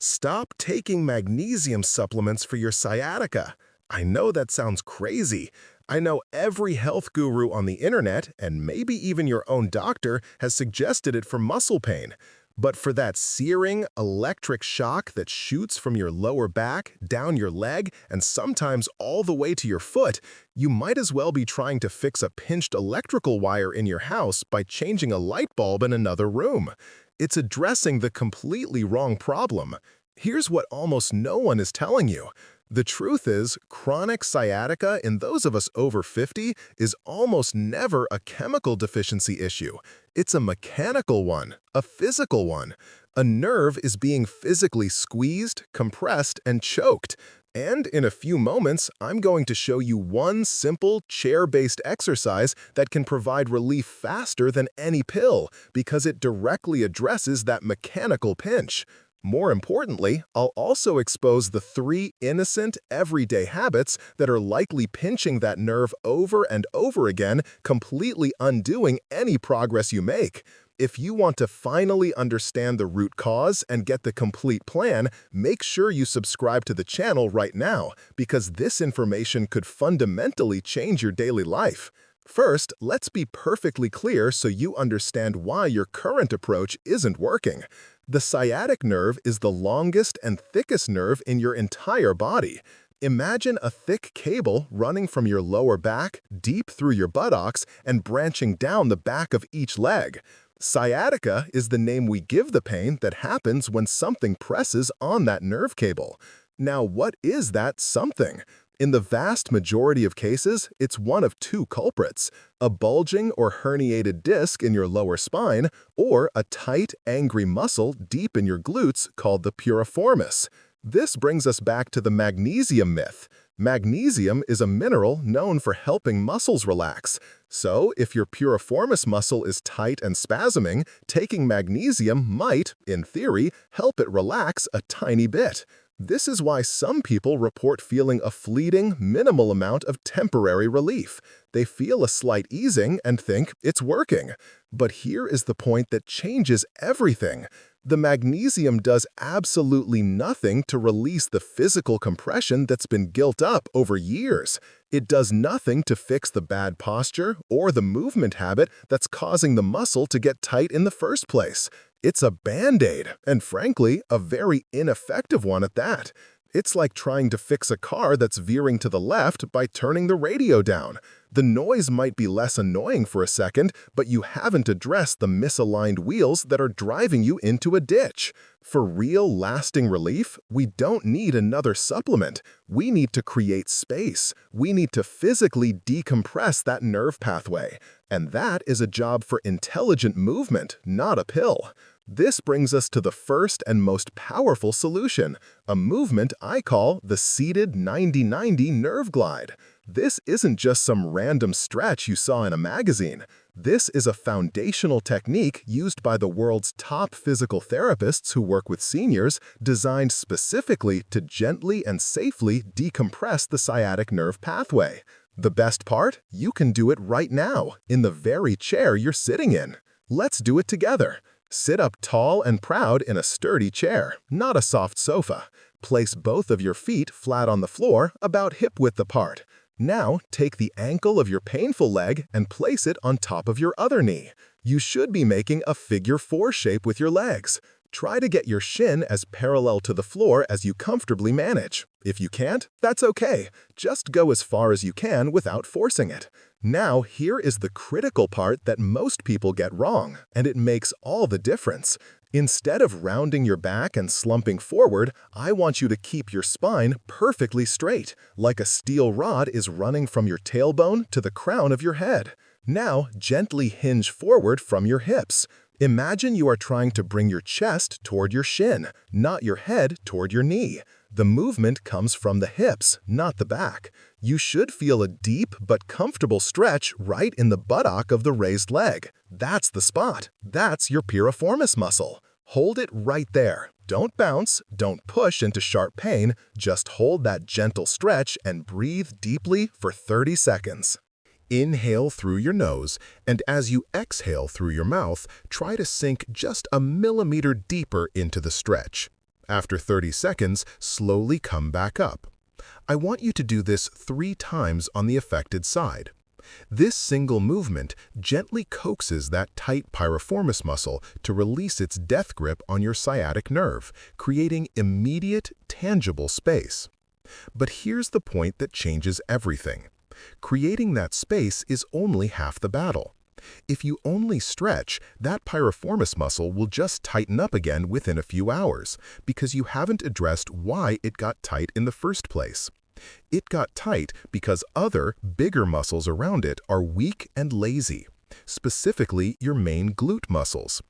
Stop taking magnesium supplements for your sciatica. I know that sounds crazy. I know every health guru on the internet, and maybe even your own doctor, has suggested it for muscle pain. But for that searing, electric shock that shoots from your lower back, down your leg, and sometimes all the way to your foot, you might as well be trying to fix a pinched electrical wire in your house by changing a light bulb in another room. It's addressing the completely wrong problem. Here's what almost no one is telling you. The truth is, chronic sciatica in those of us over 50 is almost never a chemical deficiency issue. It's a mechanical one, a physical one. A nerve is being physically squeezed, compressed, and choked. And in a few moments, I'm going to show you one simple chair-based exercise that can provide relief faster than any pill because it directly addresses that mechanical pinch. More importantly, I'll also expose the 3 innocent, everyday habits that are likely pinching that nerve over and over again, completely undoing any progress you make. If you want to finally understand the root cause and get the complete plan, make sure you subscribe to the channel right now, because this information could fundamentally change your daily life. First, let's be perfectly clear so you understand why your current approach isn't working. The sciatic nerve is the longest and thickest nerve in your entire body. Imagine a thick cable running from your lower back, deep through your buttocks, and branching down the back of each leg. Sciatica is the name we give the pain that happens when something presses on that nerve cable. Now, what is that something? In the vast majority of cases, it's one of 2 culprits: a bulging or herniated disc in your lower spine, or a tight, angry muscle deep in your glutes called the piriformis. This brings us back to the magnesium myth. Magnesium is a mineral known for helping muscles relax. So, if your piriformis muscle is tight and spasming, taking magnesium might, in theory, help it relax a tiny bit. This is why some people report feeling a fleeting, minimal amount of temporary relief. They feel a slight easing and think it's working. But here is the point that changes everything. The magnesium does absolutely nothing to release the physical compression that's been built up over years. It does nothing to fix the bad posture or the movement habit that's causing the muscle to get tight in the first place. It's a band-aid, and frankly, a very ineffective one at that. It's like trying to fix a car that's veering to the left by turning the radio down. The noise might be less annoying for a second, but you haven't addressed the misaligned wheels that are driving you into a ditch. For real, lasting relief, we don't need another supplement. We need to create space. We need to physically decompress that nerve pathway. And that is a job for intelligent movement, not a pill. This brings us to the first and most powerful solution, a movement I call the seated 90-90 nerve glide. This isn't just some random stretch you saw in a magazine. This is a foundational technique used by the world's top physical therapists who work with seniors, designed specifically to gently and safely decompress the sciatic nerve pathway. The best part? You can do it right now, in the very chair you're sitting in. Let's do it together. Sit up tall and proud in a sturdy chair, not a soft sofa. Place both of your feet flat on the floor, about hip-width apart. Now, take the ankle of your painful leg and place it on top of your other knee. You should be making a figure 4 shape with your legs. Try to get your shin as parallel to the floor as you comfortably manage. If you can't, that's okay. Just go as far as you can without forcing it. Now, here is the critical part that most people get wrong, and it makes all the difference. Instead of rounding your back and slumping forward, I want you to keep your spine perfectly straight, like a steel rod is running from your tailbone to the crown of your head. Now, gently hinge forward from your hips. Imagine you are trying to bring your chest toward your shin, not your head toward your knee. The movement comes from the hips, not the back. You should feel a deep but comfortable stretch right in the buttock of the raised leg. That's the spot. That's your piriformis muscle. Hold it right there. Don't bounce, don't push into sharp pain, just hold that gentle stretch and breathe deeply for 30 seconds. Inhale through your nose, and as you exhale through your mouth, try to sink just a millimeter deeper into the stretch. After 30 seconds, slowly come back up. I want you to do this 3 times on the affected side. This single movement gently coaxes that tight piriformis muscle to release its death grip on your sciatic nerve, creating immediate, tangible space. But here's the point that changes everything. Creating that space is only half the battle. If you only stretch, that piriformis muscle will just tighten up again within a few hours, because you haven't addressed why it got tight in the first place. It got tight because other, bigger muscles around it are weak and lazy, specifically your main glute muscles.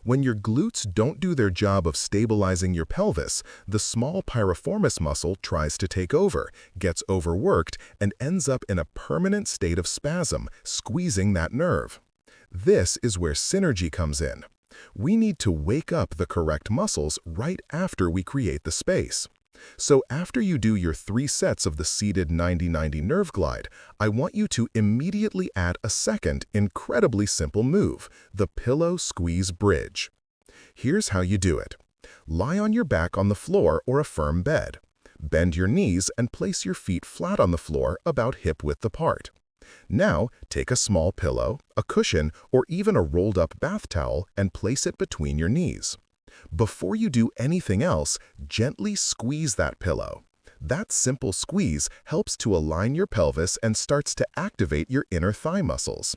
When your glutes don't do their job of stabilizing your pelvis, the small piriformis muscle tries to take over, gets overworked, and ends up in a permanent state of spasm, squeezing that nerve. This is where synergy comes in. We need to wake up the correct muscles right after we create the space. So after you do your 3 sets of the seated 90-90 nerve glide, I want you to immediately add a second, incredibly simple move, the pillow squeeze bridge. Here's how you do it. Lie on your back on the floor or a firm bed. Bend your knees and place your feet flat on the floor about hip-width apart. Now, take a small pillow, a cushion, or even a rolled-up bath towel and place it between your knees. Before you do anything else, gently squeeze that pillow. That simple squeeze helps to align your pelvis and starts to activate your inner thigh muscles.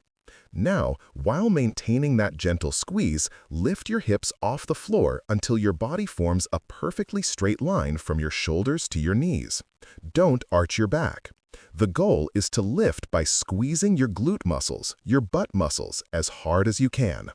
Now, while maintaining that gentle squeeze, lift your hips off the floor until your body forms a perfectly straight line from your shoulders to your knees. Don't arch your back. The goal is to lift by squeezing your glute muscles, your butt muscles, as hard as you can.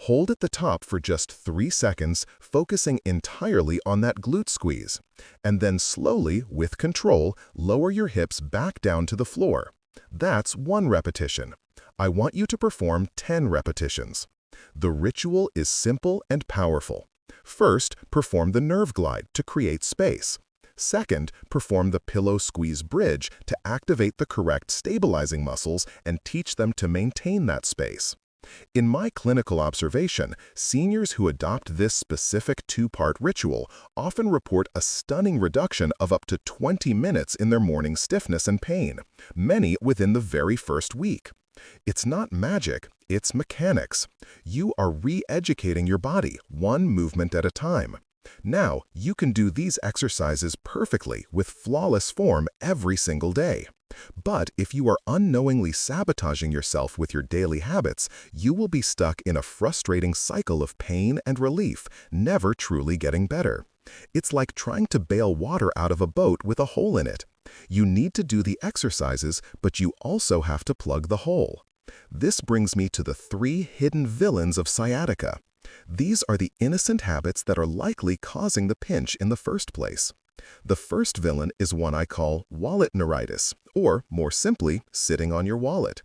Hold at the top for just 3 seconds, focusing entirely on that glute squeeze. And then slowly, with control, lower your hips back down to the floor. That's 1 repetition. I want you to perform 10 repetitions. The ritual is simple and powerful. First, perform the nerve glide to create space. Second, perform the pillow squeeze bridge to activate the correct stabilizing muscles and teach them to maintain that space. In my clinical observation, seniors who adopt this specific 2-part ritual often report a stunning reduction of up to 20 minutes in their morning stiffness and pain, many within the very first week. It's not magic, it's mechanics. You are re-educating your body, 1 movement at a time. Now, you can do these exercises perfectly with flawless form every single day. But if you are unknowingly sabotaging yourself with your daily habits, you will be stuck in a frustrating cycle of pain and relief, never truly getting better. It's like trying to bail water out of a boat with a hole in it. You need to do the exercises, but you also have to plug the hole. This brings me to the 3 hidden villains of sciatica. These are the innocent habits that are likely causing the pinch in the first place. The first villain is one I call wallet neuritis, or more simply, sitting on your wallet.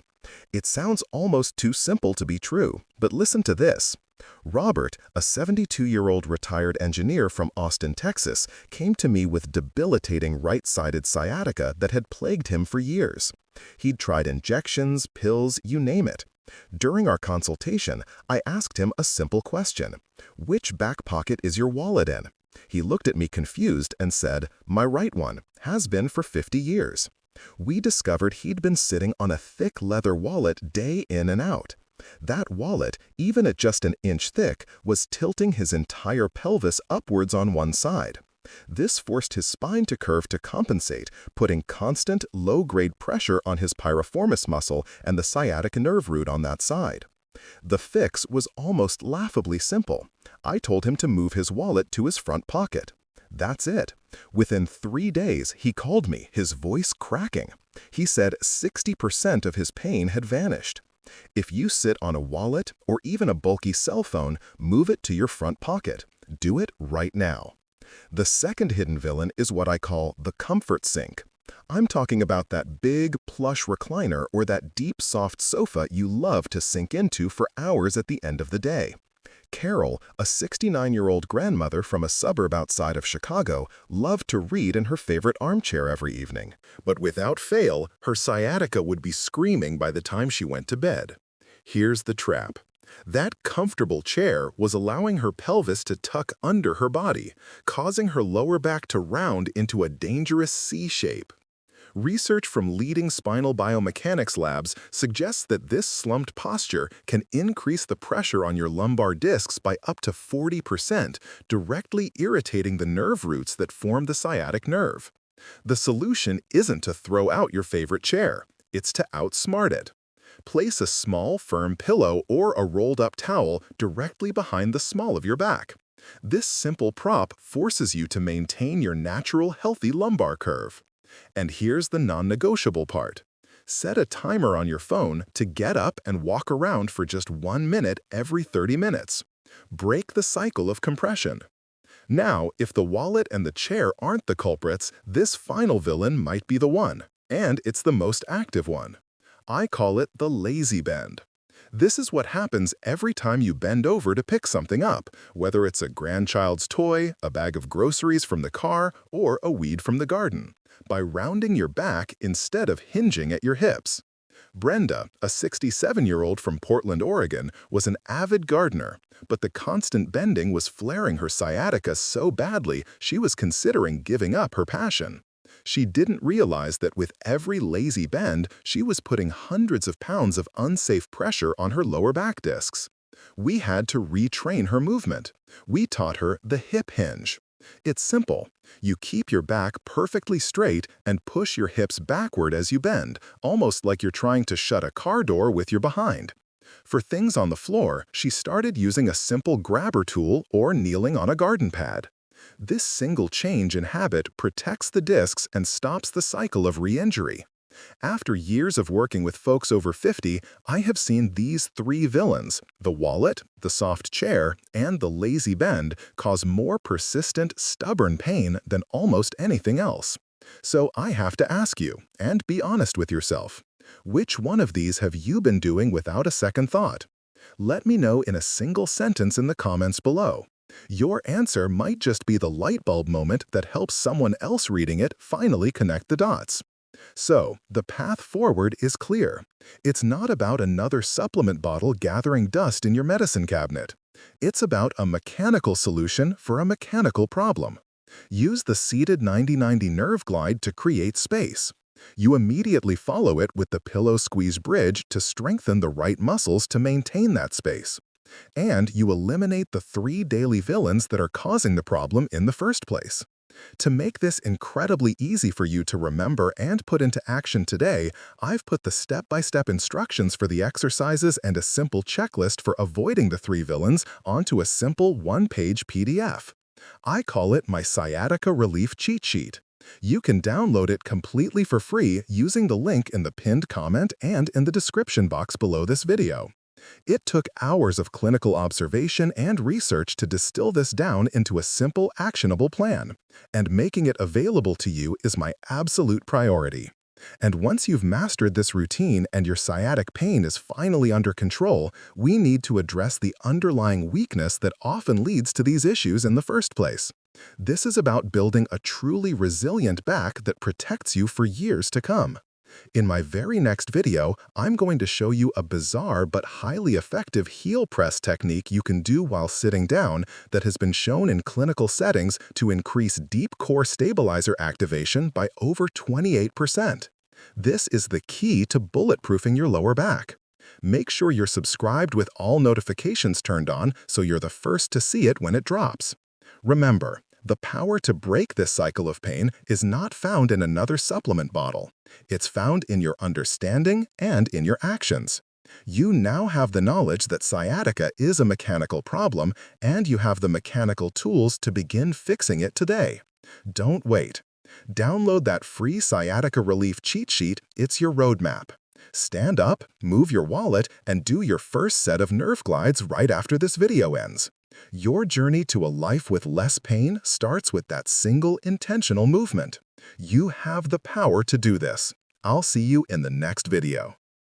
It sounds almost too simple to be true, but listen to this. Robert, a 72-year-old retired engineer from Austin, Texas, came to me with debilitating right-sided sciatica that had plagued him for years. He'd tried injections, pills, you name it. During our consultation, I asked him a simple question. Which back pocket is your wallet in? He looked at me confused and said, "My right one, has been for 50 years." We discovered he'd been sitting on a thick leather wallet day in and out. That wallet, even at just an inch thick, was tilting his entire pelvis upwards on one side. This forced his spine to curve to compensate, putting constant, low-grade pressure on his piriformis muscle and the sciatic nerve root on that side. The fix was almost laughably simple. I told him to move his wallet to his front pocket. That's it. Within 3 days, he called me, his voice cracking. He said 60% of his pain had vanished. If you sit on a wallet or even a bulky cell phone, move it to your front pocket. Do it right now. The second hidden villain is what I call the comfort sink. I'm talking about that big, plush recliner or that deep, soft sofa you love to sink into for hours at the end of the day. Carol, a 69-year-old grandmother from a suburb outside of Chicago, loved to read in her favorite armchair every evening. But without fail, her sciatica would be screaming by the time she went to bed. Here's the trap. That comfortable chair was allowing her pelvis to tuck under her body, causing her lower back to round into a dangerous C shape. Research from leading spinal biomechanics labs suggests that this slumped posture can increase the pressure on your lumbar discs by up to 40%, directly irritating the nerve roots that form the sciatic nerve. The solution isn't to throw out your favorite chair, it's to outsmart it. Place a small, firm pillow or a rolled-up towel directly behind the small of your back. This simple prop forces you to maintain your natural, healthy lumbar curve. And here's the non-negotiable part. Set a timer on your phone to get up and walk around for just 1 minute every 30 minutes. Break the cycle of compression. Now, if the wallet and the chair aren't the culprits, this final villain might be the one, and it's the most active one. I call it the lazy bend. This is what happens every time you bend over to pick something up, whether it's a grandchild's toy, a bag of groceries from the car, or a weed from the garden, by rounding your back instead of hinging at your hips. Brenda, a 67-year-old from Portland, Oregon, was an avid gardener, but the constant bending was flaring her sciatica so badly she was considering giving up her passion. She didn't realize that with every lazy bend, she was putting hundreds of pounds of unsafe pressure on her lower back discs. We had to retrain her movement. We taught her the hip hinge. It's simple. You keep your back perfectly straight and push your hips backward as you bend, almost like you're trying to shut a car door with your behind. For things on the floor, she started using a simple grabber tool or kneeling on a garden pad. This single change in habit protects the discs and stops the cycle of re-injury. After years of working with folks over 50, I have seen these three villains, the wallet, the soft chair, and the lazy bend, cause more persistent, stubborn pain than almost anything else. So I have to ask you, and be honest with yourself, which one of these have you been doing without a second thought? Let me know in a single sentence in the comments below. Your answer might just be the light bulb moment that helps someone else reading it finally connect the dots. So, the path forward is clear. It's not about another supplement bottle gathering dust in your medicine cabinet. It's about a mechanical solution for a mechanical problem. Use the seated 90-90 nerve glide to create space. You immediately follow it with the pillow squeeze bridge to strengthen the right muscles to maintain that space. And you eliminate the 3 daily villains that are causing the problem in the first place. To make this incredibly easy for you to remember and put into action today, I've put the step-by-step instructions for the exercises and a simple checklist for avoiding the 3 villains onto a simple 1-page PDF. I call it my Sciatica Relief Cheat Sheet. You can download it completely for free using the link in the pinned comment and in the description box below this video. It took hours of clinical observation and research to distill this down into a simple, actionable plan, and making it available to you is my absolute priority. And once you've mastered this routine and your sciatic pain is finally under control, we need to address the underlying weakness that often leads to these issues in the first place. This is about building a truly resilient back that protects you for years to come. In my very next video, I'm going to show you a bizarre but highly effective heel press technique you can do while sitting down that has been shown in clinical settings to increase deep core stabilizer activation by over 28%. This is the key to bulletproofing your lower back. Make sure you're subscribed with all notifications turned on so you're the first to see it when it drops. Remember, the power to break this cycle of pain is not found in another supplement bottle. It's found in your understanding and in your actions. You now have the knowledge that sciatica is a mechanical problem, and you have the mechanical tools to begin fixing it today. Don't wait. Download that free Sciatica Relief Cheat Sheet. It's your roadmap. Stand up, move your wallet, and do your first set of nerve glides right after this video ends. Your journey to a life with less pain starts with that single intentional movement. You have the power to do this. I'll see you in the next video.